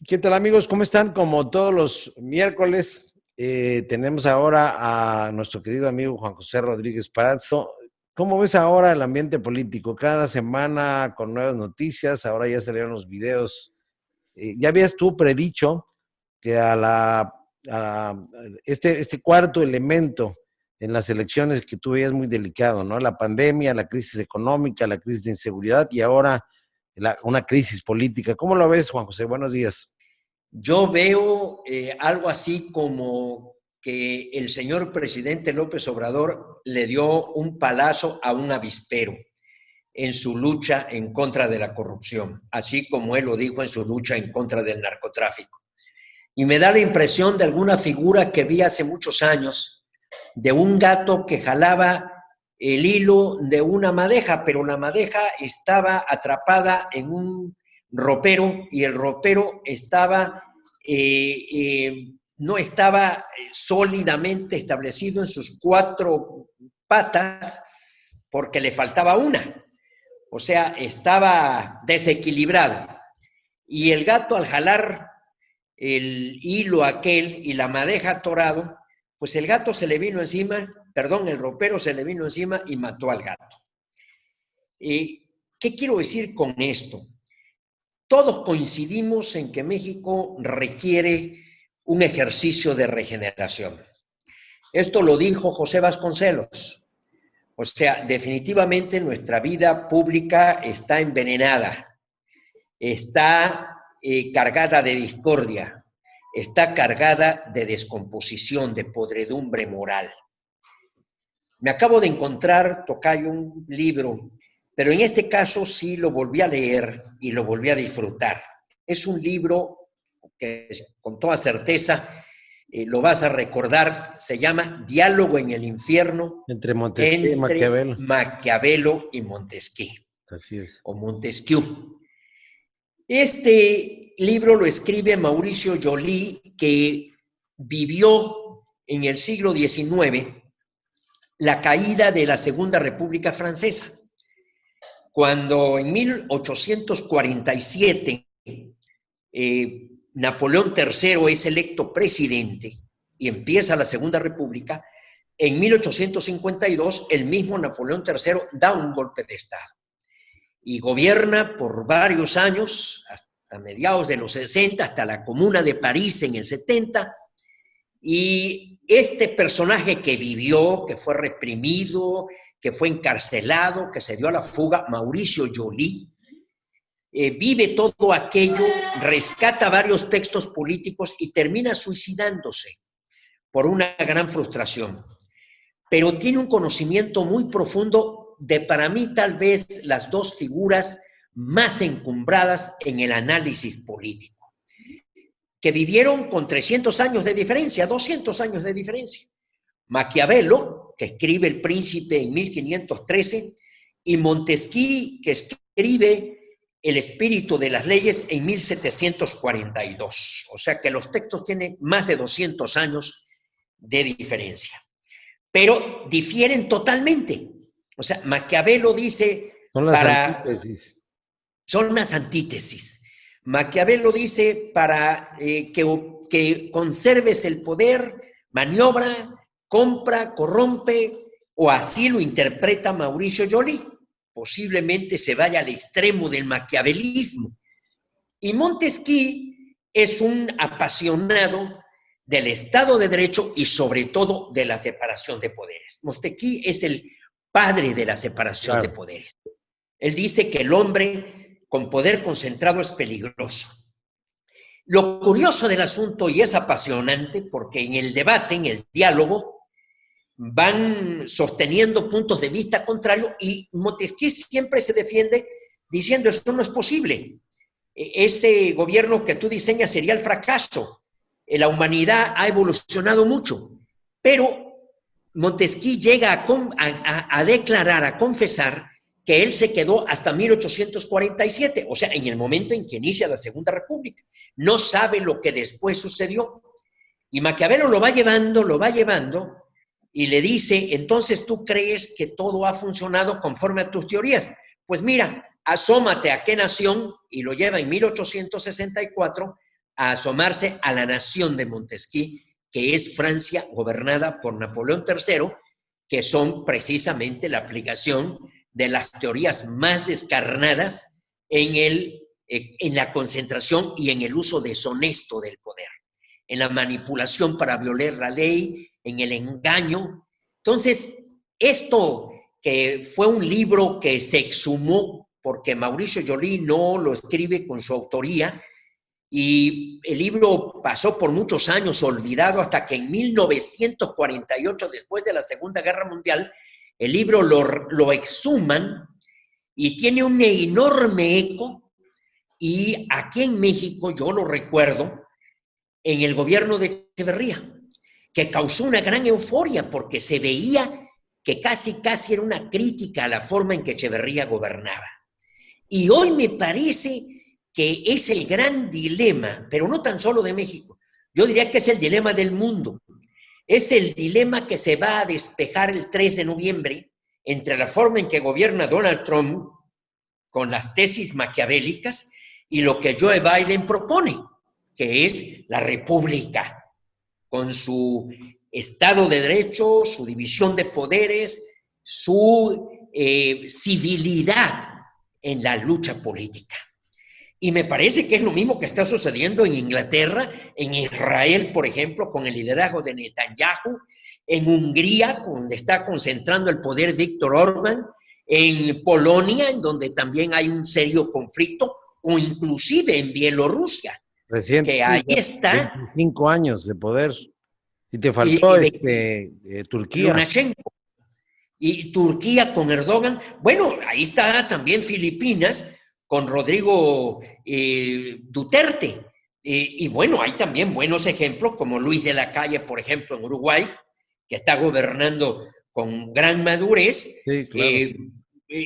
¿Qué tal, amigos? ¿Cómo están? Como todos los miércoles, tenemos ahora a nuestro querido amigo Juan José Rodríguez Parazzo. ¿Cómo ves ahora el ambiente político? Cada semana con nuevas noticias, ahora ya salieron los videos. Ya habías tú predicho que a este cuarto elemento en las elecciones que tú veías muy delicado, ¿no? La pandemia, la crisis económica, la crisis de inseguridad y ahora una crisis política. ¿Cómo lo ves, Juan José? Buenos días. Yo veo algo así como que el señor presidente López Obrador le dio un palazo a un avispero en su lucha en contra de la corrupción, así como él lo dijo en su lucha en contra del narcotráfico. Y me da la impresión de alguna figura que vi hace muchos años, de un gato que jalaba el hilo de una madeja, pero la madeja estaba atrapada en un ropero y el ropero no estaba sólidamente establecido en sus cuatro patas porque le faltaba una. O sea, estaba desequilibrado. Y el gato, al jalar el hilo aquel y la madeja atorado, pues el gato se le vino encima, perdón, el ropero se le vino encima y mató al gato. ¿Qué quiero decir con esto? Todos coincidimos en que México requiere un ejercicio de regeneración. Esto lo dijo José Vasconcelos. O sea, definitivamente nuestra vida pública está envenenada, está cargada de discordia, está cargada de descomposición, de podredumbre moral. Me acabo de encontrar, tocayo, un libro, pero en este caso sí lo volví a leer y lo volví a disfrutar. Es un libro que con toda certeza lo vas a recordar, se llama Diálogo en el infierno Entre Montesquieu y entre Maquiavelo. Maquiavelo y Montesquieu, Así es. o Montesquieu. Este libro lo escribe Mauricio Joly, que vivió en el siglo XIX la caída de la Segunda República Francesa. Cuando en 1847 Napoleón III es electo presidente y empieza la Segunda República, en 1852 el mismo Napoleón III da un golpe de Estado y gobierna por varios años, hasta mediados de los 60, hasta la Comuna de París en el 70, y este personaje que vivió, que fue reprimido, que fue encarcelado, que se dio a la fuga, Mauricio Joly, vive todo aquello, rescata varios textos políticos y termina suicidándose por una gran frustración. Pero tiene un conocimiento muy profundo de, para mí, tal vez las dos figuras más encumbradas en el análisis político, que vivieron con 300 años de diferencia, 200 años de diferencia. Maquiavelo, que escribe El Príncipe en 1513, y Montesquieu, que escribe El Espíritu de las Leyes en 1742. O sea que los textos tienen más de 200 años de diferencia. Pero difieren totalmente. O sea, Maquiavelo dice Son las antítesis. Son las antítesis. Maquiavelo dice para que conserves el poder, maniobra, compra, corrompe, o así lo interpreta Mauricio Joly. Posiblemente se vaya al extremo del maquiavelismo. Y Montesquieu es un apasionado del Estado de Derecho y sobre todo de la separación de poderes. Montesquieu es el padre de la separación de poderes. Él dice que el hombre con poder concentrado es peligroso. Lo curioso del asunto, y es apasionante, porque en el debate, en el diálogo, van sosteniendo puntos de vista contrarios y Montesquieu siempre se defiende diciendo esto no es posible. Ese gobierno que tú diseñas sería el fracaso. La humanidad ha evolucionado mucho, pero Montesquieu llega a declarar, a confesar que él se quedó hasta 1847, o sea, en el momento en que inicia la Segunda República. No sabe lo que después sucedió. Y Maquiavelo lo va llevando, y le dice, entonces tú crees que todo ha funcionado conforme a tus teorías. Pues mira, asómate a qué nación, y lo lleva en 1864, a asomarse a la nación de Montesquieu, que es Francia gobernada por Napoleón III, que son precisamente la aplicación de las teorías más descarnadas en la concentración y en el uso deshonesto del poder, en la manipulación para violar la ley, en el engaño. Entonces, esto que fue un libro que se exhumó porque Mauricio Joly no lo escribe con su autoría, y el libro pasó por muchos años olvidado hasta que en 1948, después de la Segunda Guerra Mundial, el libro lo exhuman y tiene un enorme eco. Y aquí en México, yo lo recuerdo, en el gobierno de Echeverría, que causó una gran euforia porque se veía que casi era una crítica a la forma en que Echeverría gobernaba. Y hoy me parece que es el gran dilema, pero no tan solo de México, yo diría que es el dilema del mundo. Es el dilema que se va a despejar el 3 de noviembre entre la forma en que gobierna Donald Trump con las tesis maquiavélicas y lo que Joe Biden propone, que es la república, con su Estado de Derecho, su división de poderes, su civilidad en la lucha política. Y me parece que es lo mismo que está sucediendo en Inglaterra, en Israel, por ejemplo, con el liderazgo de Netanyahu, en Hungría, donde está concentrando el poder Víctor Orbán, en Polonia, en donde también hay un serio conflicto, o inclusive en Bielorrusia, Recién, que ahí está 25 años de poder. Y te faltó Turquía. Lukashenko. Y Turquía con Erdogan. Bueno, ahí está también Filipinas con Rodrigo Duterte. Y bueno, hay también buenos ejemplos como Luis de la Calle, por ejemplo, en Uruguay, que está gobernando con gran madurez. Sí, claro.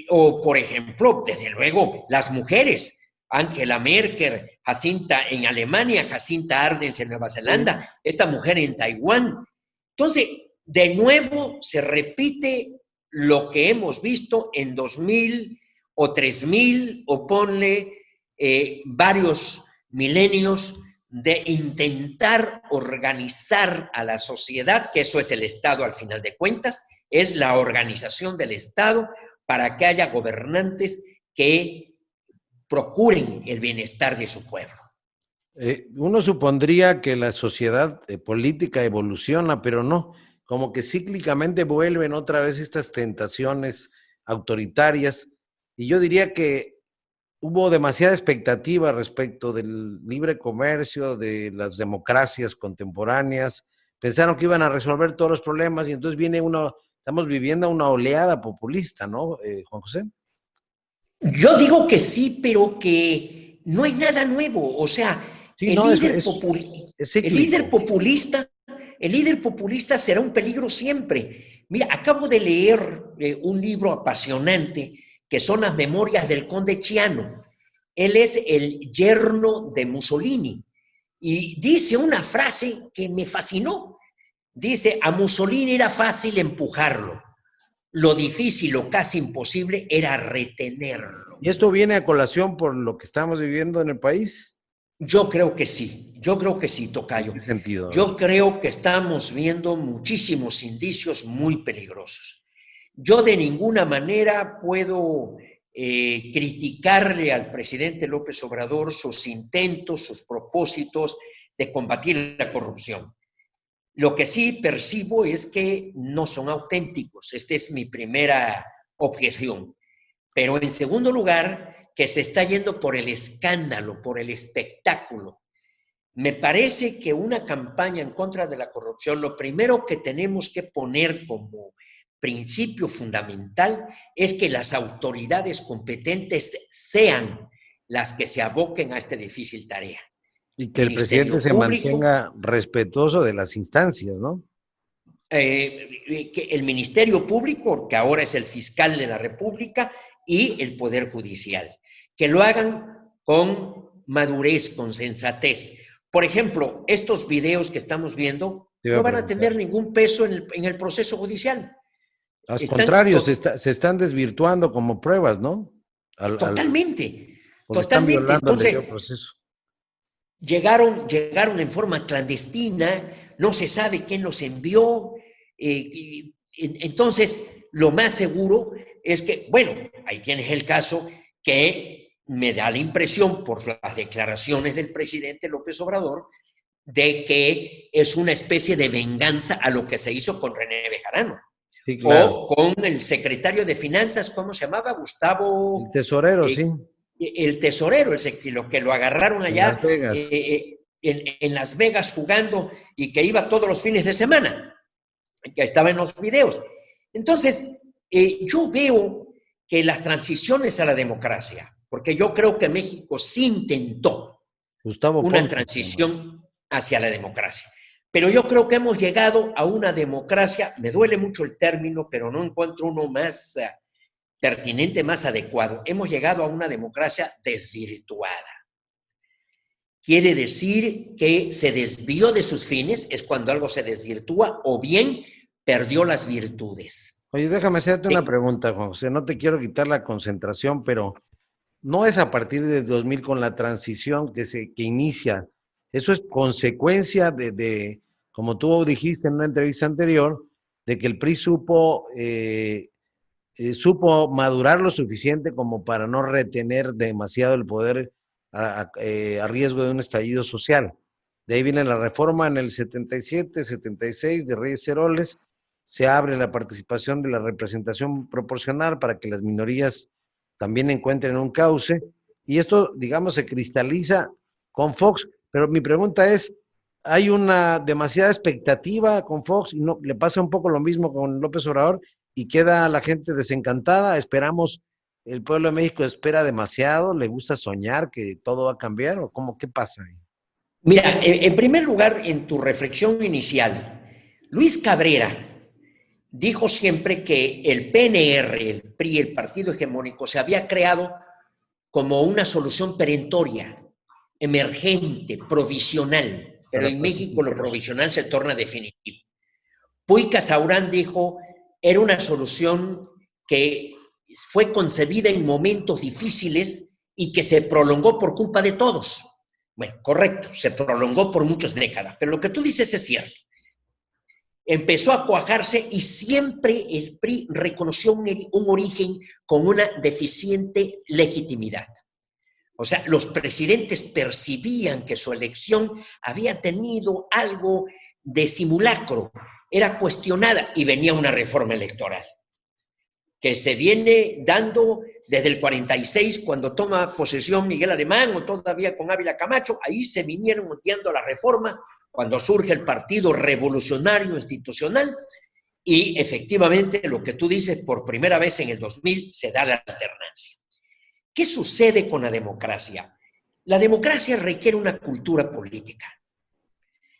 O, por ejemplo, desde luego, las mujeres. Angela Merkel, Jacinta en Alemania, Jacinta Ardern en Nueva Zelanda, esta mujer en Taiwán. Entonces, de nuevo se repite lo que hemos visto en 2000 o 3000 o ponle varios milenios de intentar organizar a la sociedad, que eso es el Estado al final de cuentas, es la organización del Estado para que haya gobernantes que procuren el bienestar de su pueblo. Uno supondría que la sociedad política evoluciona, pero no, como que cíclicamente vuelven otra vez estas tentaciones autoritarias, y yo diría que hubo demasiada expectativa respecto del libre comercio, de las democracias contemporáneas, pensaron que iban a resolver todos los problemas, y entonces estamos viviendo una oleada populista, ¿no, Juan José? Yo digo que sí, pero que no es nada nuevo. O sea, sí, no, el líder populista será un peligro siempre. Mira, acabo de leer un libro apasionante que son las memorias del conde Chiano. Él es el yerno de Mussolini y dice una frase que me fascinó. Dice, a Mussolini era fácil empujarlo. Lo difícil o casi imposible era retenerlo. ¿Y esto viene a colación por lo que estamos viviendo en el país? Yo creo que sí, Tocayo. ¿En qué sentido? Yo creo que estamos viendo muchísimos indicios muy peligrosos. Yo de ninguna manera puedo criticarle al presidente López Obrador sus intentos, sus propósitos de combatir la corrupción. Lo que sí percibo es que no son auténticos. Esta es mi primera objeción. Pero en segundo lugar, que se está yendo por el escándalo, por el espectáculo. Me parece que una campaña en contra de la corrupción, lo primero que tenemos que poner como principio fundamental es que las autoridades competentes sean las que se aboquen a esta difícil tarea. Y que el presidente se mantenga respetuoso de las instancias, ¿no? Que el Ministerio Público, que ahora es el fiscal de la República, y el Poder Judicial, que lo hagan con madurez, con sensatez. Por ejemplo, estos videos que estamos viendo no van a tener ningún peso en el proceso judicial. Al contrario, se están desvirtuando como pruebas, ¿no? Totalmente. Porque están violando el debido proceso. llegaron en forma clandestina, no se sabe quién los envió. Entonces, lo más seguro es que, bueno, ahí tienes el caso que me da la impresión por las declaraciones del presidente López Obrador de que es una especie de venganza a lo que se hizo con René Bejarano. Sí, claro. O con el secretario de Finanzas, ¿cómo se llamaba? Gustavo. El tesorero, sí. El tesorero, que lo agarraron allá En Las Vegas. en Las Vegas jugando y que iba todos los fines de semana, que estaba en los videos. Entonces, yo veo que las transiciones a la democracia, porque yo creo que México sí intentó Gustavo una Ponce, transición hacia la democracia. Pero yo creo que hemos llegado a una democracia, me duele mucho el término, pero no encuentro uno más pertinente, más adecuado. Hemos llegado a una democracia desvirtuada. Quiere decir que se desvió de sus fines, es cuando algo se desvirtúa, o bien perdió las virtudes. Oye, déjame hacerte una pregunta, Juan José. No te quiero quitar la concentración, pero no es a partir de 2000 con la transición que inicia. Eso es consecuencia como tú dijiste en una entrevista anterior, de que el PRI supo madurar lo suficiente como para no retener demasiado el poder a riesgo de un estallido social. De ahí viene la reforma en el 77, 76 de Reyes Heroles. Se abre la participación de la representación proporcional para que las minorías también encuentren un cauce. Y esto, digamos, se cristaliza con Fox. Pero mi pregunta es, ¿hay una demasiada expectativa con Fox y no le pasa un poco lo mismo con López Obrador y queda la gente desencantada? Esperamos, el pueblo de México espera demasiado, le gusta soñar que todo va a cambiar, o cómo, ¿qué pasa ahí? Mira, en primer lugar, en tu reflexión inicial, Luis Cabrera dijo siempre que el PNR, el PRI, el partido hegemónico, se había creado como una solución perentoria, emergente, provisional, pero en México lo provisional se torna definitivo. Puig Casaurán dijo, era una solución que fue concebida en momentos difíciles y que se prolongó por culpa de todos. Bueno, correcto, se prolongó por muchas décadas, pero lo que tú dices es cierto. Empezó a cuajarse y siempre el PRI reconoció un origen con una deficiente legitimidad. O sea, los presidentes percibían que su elección había tenido algo de simulacro, era cuestionada y venía una reforma electoral que se viene dando desde el 46, cuando toma posesión Miguel Alemán o todavía con Ávila Camacho. Ahí se vinieron metiendo las reformas cuando surge el Partido Revolucionario Institucional y efectivamente lo que tú dices, por primera vez en el 2000 se da la alternancia. ¿Qué sucede con la democracia? La democracia requiere una cultura política.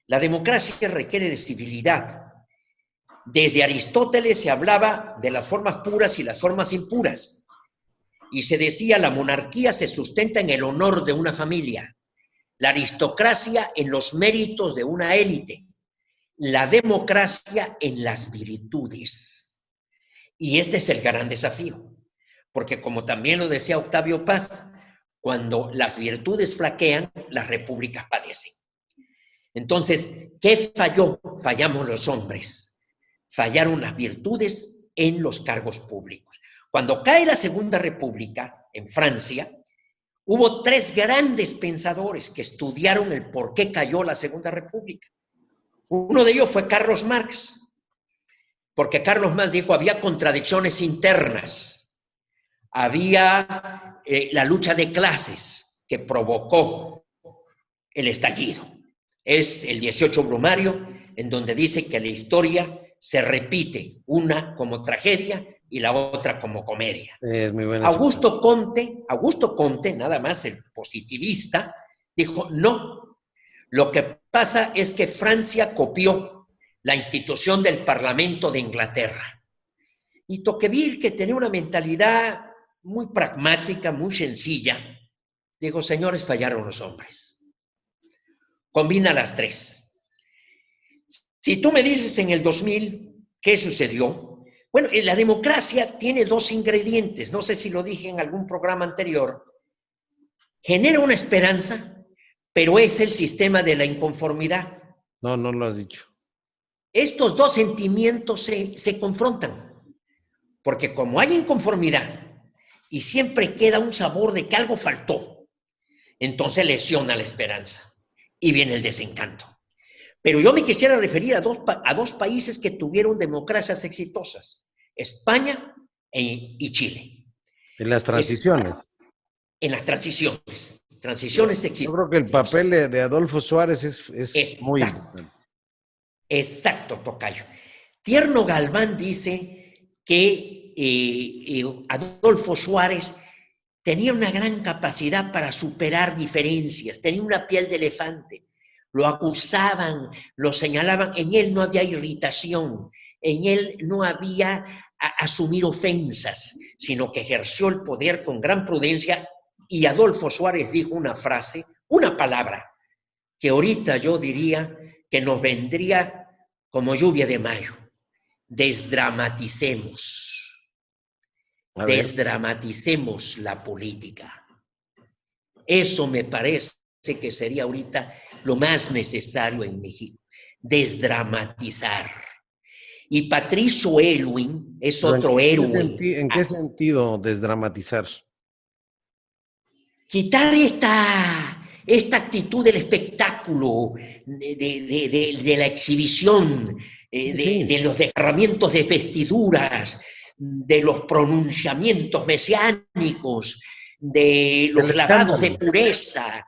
La democracia requiere de civilidad. Desde Aristóteles se hablaba de las formas puras y las formas impuras. Y se decía, la monarquía se sustenta en el honor de una familia, la aristocracia en los méritos de una élite, la democracia en las virtudes. Y este es el gran desafío, porque como también lo decía Octavio Paz, cuando las virtudes flaquean, las repúblicas padecen. Entonces, ¿qué falló? Fallamos los hombres. Fallaron las virtudes en los cargos públicos. Cuando cae la Segunda República en Francia, hubo 3 grandes pensadores que estudiaron el por qué cayó la Segunda República. Uno de ellos fue Carlos Marx, porque Carlos Marx dijo, había contradicciones internas, había la lucha de clases que provocó el estallido. Es el 18 Brumario, en donde dice que la historia se repite, una como tragedia y la otra como comedia. Es muy buena. Augusto Comte, nada más el positivista, dijo, no, lo que pasa es que Francia copió la institución del Parlamento de Inglaterra. Y Tocqueville, que tenía una mentalidad muy pragmática, muy sencilla, dijo, señores, fallaron los hombres. Combina las 3. Si tú me dices en el 2000, ¿qué sucedió? Bueno, la democracia tiene 2 ingredientes, no sé si lo dije en algún programa anterior. Genera una esperanza, pero es el sistema de la inconformidad. No, no lo has dicho. Estos dos sentimientos se confrontan, porque como hay inconformidad y siempre queda un sabor de que algo faltó, entonces lesiona la esperanza y viene el desencanto. Pero yo me quisiera referir a dos países que tuvieron democracias exitosas, España y Chile. En las transiciones. En las transiciones exitosas. Yo creo que el papel de Adolfo Suárez es muy importante. Exacto, tocayo. Tierno Galván dice que Adolfo Suárez tenía una gran capacidad para superar diferencias, tenía una piel de elefante. Lo acusaban, lo señalaban, en él no había irritación, en él no había asumir ofensas, sino que ejerció el poder con gran prudencia. Y Adolfo Suárez dijo una frase, una palabra, que ahorita yo diría que nos vendría como lluvia de mayo. Desdramaticemos. Desdramaticemos la política. Eso me parece que sería ahorita lo más necesario en México. Desdramatizar. Y Patricio Aylwin es otro héroe. ¿En qué sentido desdramatizar? Quitar esta actitud del espectáculo, de la exhibición, de los desgarramientos de vestiduras, de los pronunciamientos mesiánicos, de los lavados de pureza,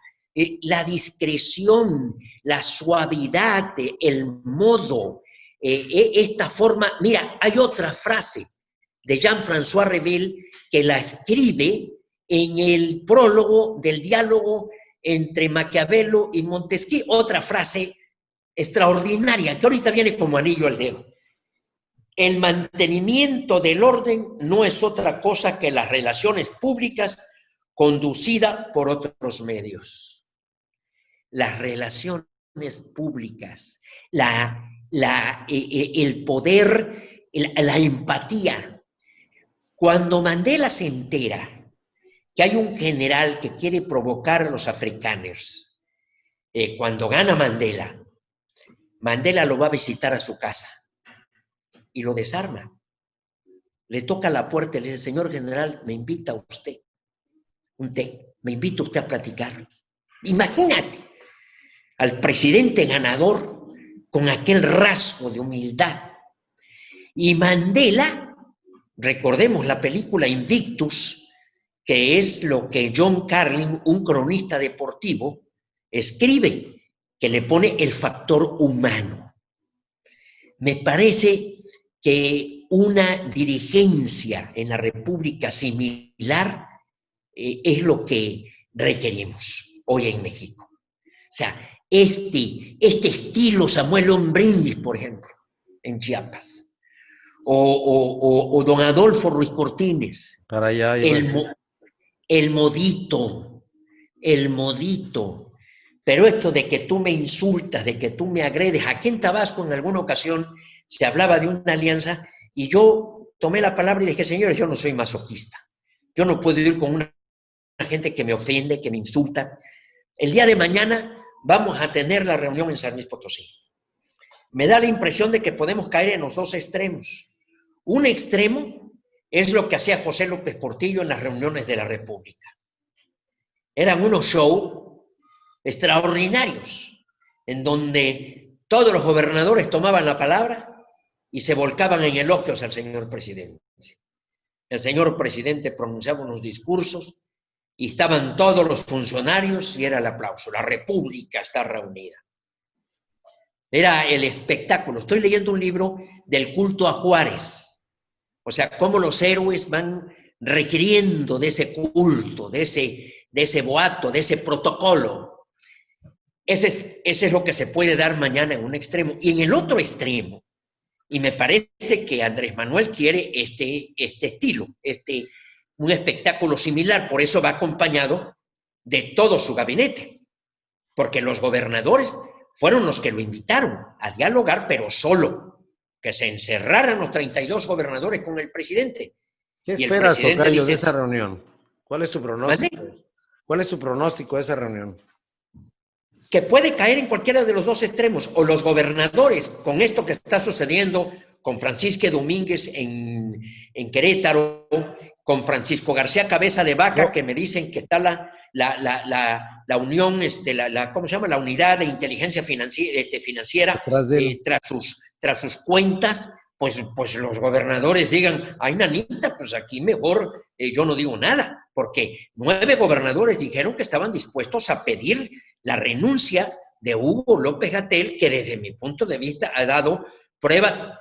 la discreción, la suavidad, el modo, esta forma. Mira, hay otra frase de Jean-François Revel que la escribe en el prólogo del diálogo entre Maquiavelo y Montesquieu, otra frase extraordinaria que ahorita viene como anillo al dedo. El mantenimiento del orden no es otra cosa que las relaciones públicas conducidas por otros medios. Las relaciones públicas, el poder, la empatía. Cuando Mandela se entera que hay un general que quiere provocar a los afrikaners, cuando gana Mandela, Mandela lo va a visitar a su casa y lo desarma. Le toca la puerta y le dice: señor general, me invita a usted un té, me invita usted a platicar. Imagínate al presidente ganador con aquel rasgo de humildad. Y Mandela, recordemos la película Invictus, que es lo que John Carlin, un cronista deportivo, escribe, que le pone el factor humano. Me parece que una dirigencia en la República similar es lo que requerimos hoy en México. O sea, este estilo Samuel Hombrindis, por ejemplo, en Chiapas, o don Adolfo Ruiz Cortines, para allá, el modito, pero esto de que tú me insultas, de que tú me agredes. Aquí en Tabasco en alguna ocasión se hablaba de una alianza y yo tomé la palabra y dije: señores, yo no soy masoquista, yo no puedo ir con una gente que me ofende, que me insulta. El día de mañana vamos a tener la reunión en San Luis Potosí. Me da la impresión de que podemos caer en los dos extremos. Un extremo es lo que hacía José López Portillo en las reuniones de la República. Eran unos shows extraordinarios, en donde todos los gobernadores tomaban la palabra y se volcaban en elogios al señor presidente. El señor presidente pronunciaba unos discursos y estaban todos los funcionarios y era el aplauso. La República está reunida. Era el espectáculo. Estoy leyendo un libro del culto a Juárez. O sea, cómo los héroes van requiriendo de ese culto, de ese boato, de ese protocolo. Ese es lo que se puede dar mañana en un extremo. Y en el otro extremo, y me parece que Andrés Manuel quiere este estilo, un espectáculo similar, por eso va acompañado de todo su gabinete, porque los gobernadores fueron los que lo invitaron a dialogar, pero solo, que se encerraran los 32 gobernadores con el presidente. ¿Qué esperas, tocayo, de esa reunión? ¿Cuál es tu pronóstico? ¿Mande? ¿Cuál es tu pronóstico de esa reunión? que puede caer en cualquiera de los dos extremos, o los gobernadores, con esto que está sucediendo con Francisque Domínguez en Querétaro, con Francisco García Cabeza de Vaca, que me dicen que está la unión, ¿cómo se llama? La unidad de inteligencia financiera tras sus cuentas, pues los gobernadores digan, ay, nanita, pues aquí mejor yo no digo nada, porque 9 gobernadores dijeron que estaban dispuestos a pedir la renuncia de Hugo López-Gatell, que desde mi punto de vista ha dado pruebas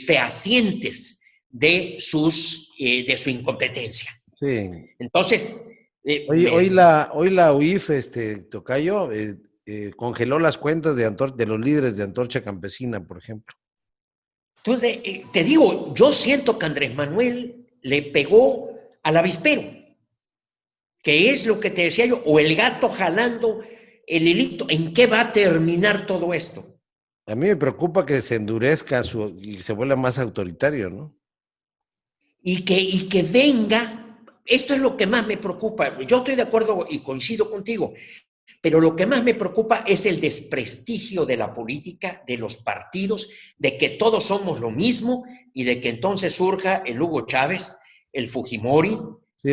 fehacientes de su incompetencia. Sí. Entonces... hoy la UIF, tocayo, congeló las cuentas de los líderes de Antorcha Campesina, por ejemplo. Entonces, te digo, yo siento que Andrés Manuel le pegó al avispero, que es lo que te decía yo, o el gato jalando el hilito. ¿En qué va a terminar todo esto? A mí me preocupa que se endurezca y se vuelva más autoritario, ¿no? Y que venga, esto es lo que más me preocupa. Yo estoy de acuerdo y coincido contigo, pero lo que más me preocupa es el desprestigio de la política, de los partidos, de que todos somos lo mismo y de que entonces surja el Hugo Chávez, el Fujimori, sí,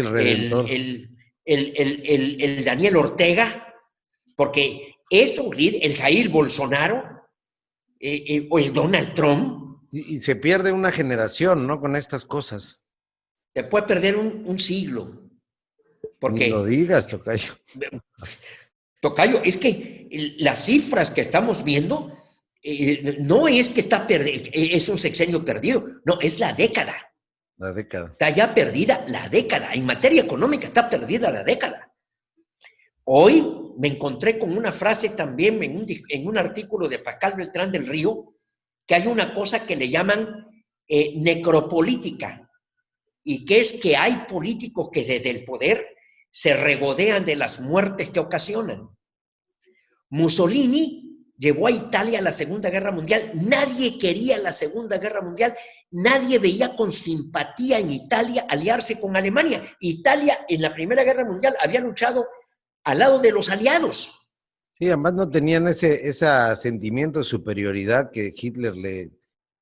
el Daniel Ortega, porque eso, el Jair Bolsonaro o el Donald Trump. Y se pierde una generación, ¿no? Con estas cosas. Se puede perder un siglo. Porque, ni lo digas, tocayo. Tocayo, es que las cifras que estamos viendo no es que es un sexenio perdido, no, es la década. La década. Está ya perdida la década. En materia económica está perdida la década. Hoy me encontré con una frase también en un artículo de Pascal Beltrán del Río, que hay una cosa que le llaman necropolítica, y que es que hay políticos que desde el poder se regodean de las muertes que ocasionan. Mussolini llevó a Italia a la Segunda Guerra Mundial. Nadie quería la Segunda Guerra Mundial. Nadie veía con simpatía en Italia aliarse con Alemania. Italia en la Primera Guerra Mundial había luchado al lado de los aliados. Sí, además no tenían ese sentimiento de superioridad que Hitler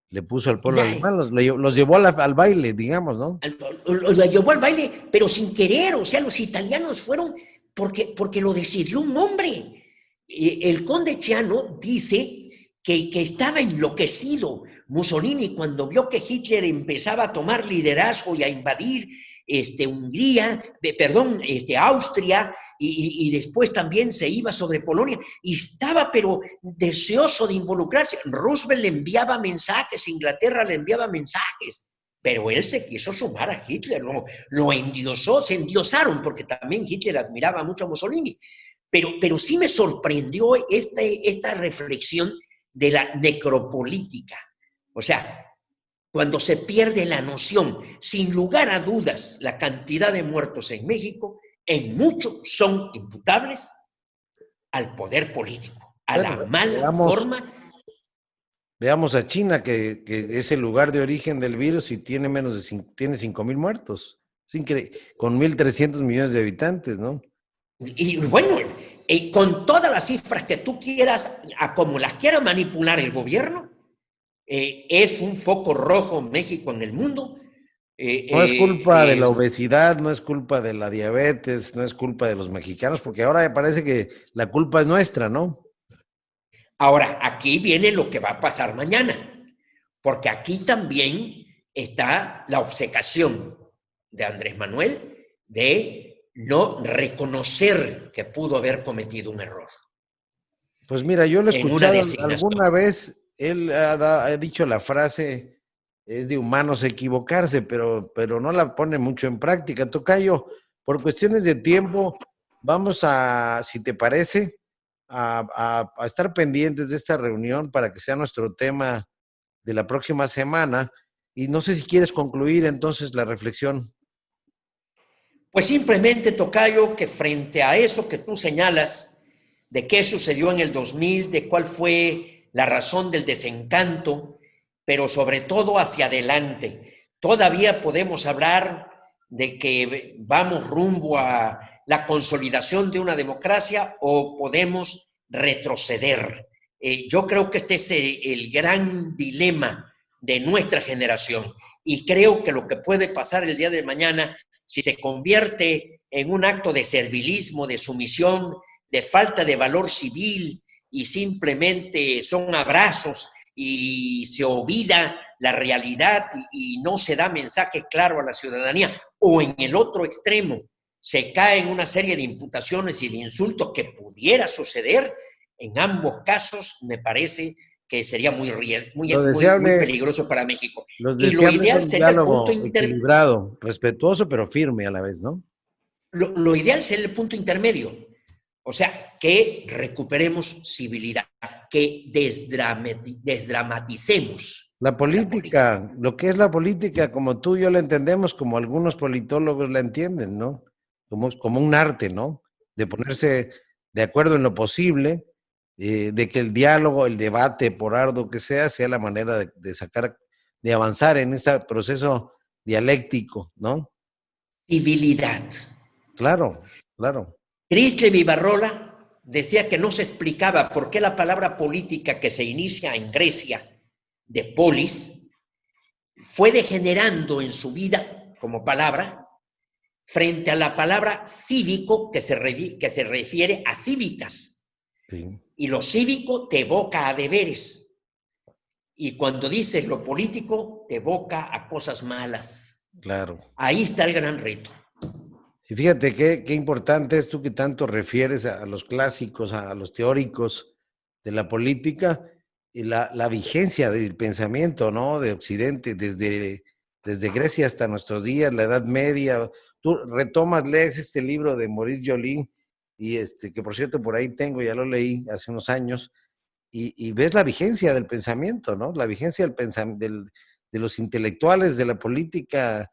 le puso al pueblo alemán, los llevó al baile, digamos, ¿no? Los llevó al baile, pero sin querer. O sea, los italianos fueron porque lo decidió un hombre. El conde Chiano dice que estaba enloquecido Mussolini cuando vio que Hitler empezaba a tomar liderazgo y a invadir Austria, y después también se iba sobre Polonia, y estaba pero deseoso de involucrarse. Roosevelt le enviaba mensajes, Inglaterra le enviaba mensajes, pero él se quiso sumar a Hitler, lo endiosó, se endiosaron, porque también Hitler admiraba mucho a Mussolini. Pero sí me sorprendió esta reflexión de la necropolítica. O sea, cuando se pierde la noción, sin lugar a dudas, la cantidad de muertos en México, en mucho son imputables al poder político, a la mala forma. Veamos a China, que es el lugar de origen del virus y tiene tiene 5,000 muertos. Con 1,300 millones de habitantes, ¿no? Y bueno, con todas las cifras que tú quieras, a como las quiera manipular el gobierno, es un foco rojo México en el mundo. No es culpa de la obesidad, no es culpa de la diabetes, no es culpa de los mexicanos, porque ahora parece que la culpa es nuestra, ¿no? Ahora, aquí viene lo que va a pasar mañana, porque aquí también está la obcecación de Andrés Manuel de no reconocer que pudo haber cometido un error. Pues mira, yo lo he escuchado alguna vez, él ha dicho la frase, es de humanos equivocarse, pero no la pone mucho en práctica. Tocayo, por cuestiones de tiempo, vamos a, si te parece, a estar pendientes de esta reunión para que sea nuestro tema de la próxima semana. Y no sé si quieres concluir entonces la reflexión. Pues simplemente, tocayo, que frente a eso que tú señalas, de qué sucedió en el 2000, de cuál fue la razón del desencanto, pero sobre todo hacia adelante, todavía podemos hablar de que vamos rumbo a la consolidación de una democracia, o podemos retroceder. Yo creo que este es el gran dilema de nuestra generación y creo que lo que puede pasar el día de mañana, si se convierte en un acto de servilismo, de sumisión, de falta de valor civil y simplemente son abrazos y se olvida la realidad y no se da mensaje claro a la ciudadanía, o en el otro extremo se cae en una serie de imputaciones y de insultos que pudiera suceder, en ambos casos me parece que sería muy peligroso para México. Lo Y lo deseable es ideal un sería el punto diálogo equilibrado, respetuoso, pero firme a la vez, ¿no? Lo ideal sería el punto intermedio. O sea, que recuperemos civilidad, que desdramaticemos la política, lo que es la política, como tú y yo la entendemos, como algunos politólogos la entienden, ¿no? Como un arte, ¿no? De ponerse de acuerdo en lo posible, de que el diálogo, el debate, por arduo que sea la manera de sacar, de avanzar en ese proceso dialéctico, ¿no? Civilidad. Claro, claro. Cristle Vivarrola decía que no se explicaba por qué la palabra política que se inicia en Grecia, de polis, fue degenerando en su vida como palabra frente a la palabra cívico que se refiere a cívicas. Sí. Y lo cívico te evoca a deberes. Y cuando dices lo político, te evoca a cosas malas. Claro. Ahí está el gran reto. Y fíjate qué importante es tú que tanto refieres a los clásicos, a los teóricos de la política y la vigencia del pensamiento, ¿no? De Occidente, desde Grecia hasta nuestros días, la Edad Media. Tú retomas, lees este libro de Maurice Joly, y que por cierto por ahí tengo, ya lo leí hace unos años, y ves la vigencia del pensamiento, ¿no? La vigencia de los intelectuales de la política,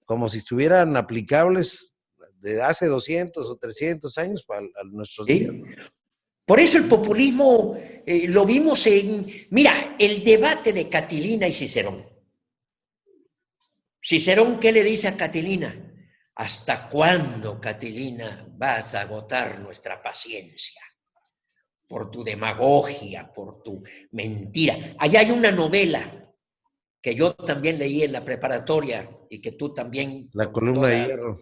como si estuvieran aplicables de hace 200 o 300 años para nuestros días. Por eso el populismo lo vimos mira, el debate de Catilina y Cicerón. Cicerón, ¿qué le dice a Catilina? ¿Hasta cuándo, Catilina, vas a agotar nuestra paciencia? Por tu demagogia, por tu mentira. Allá hay una novela que yo también leí en la preparatoria y que tú también... La columna de hierro.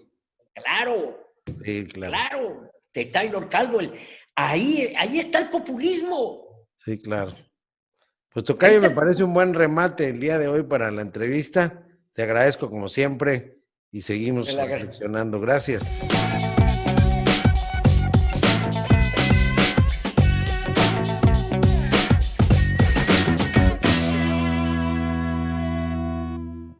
Claro, sí, claro. Claro, de Taylor Caldwell. Ahí está el populismo. Sí, claro. Pues tocayo, me parece un buen remate el día de hoy para la entrevista. Te agradezco como siempre y seguimos reflexionando. Gracias.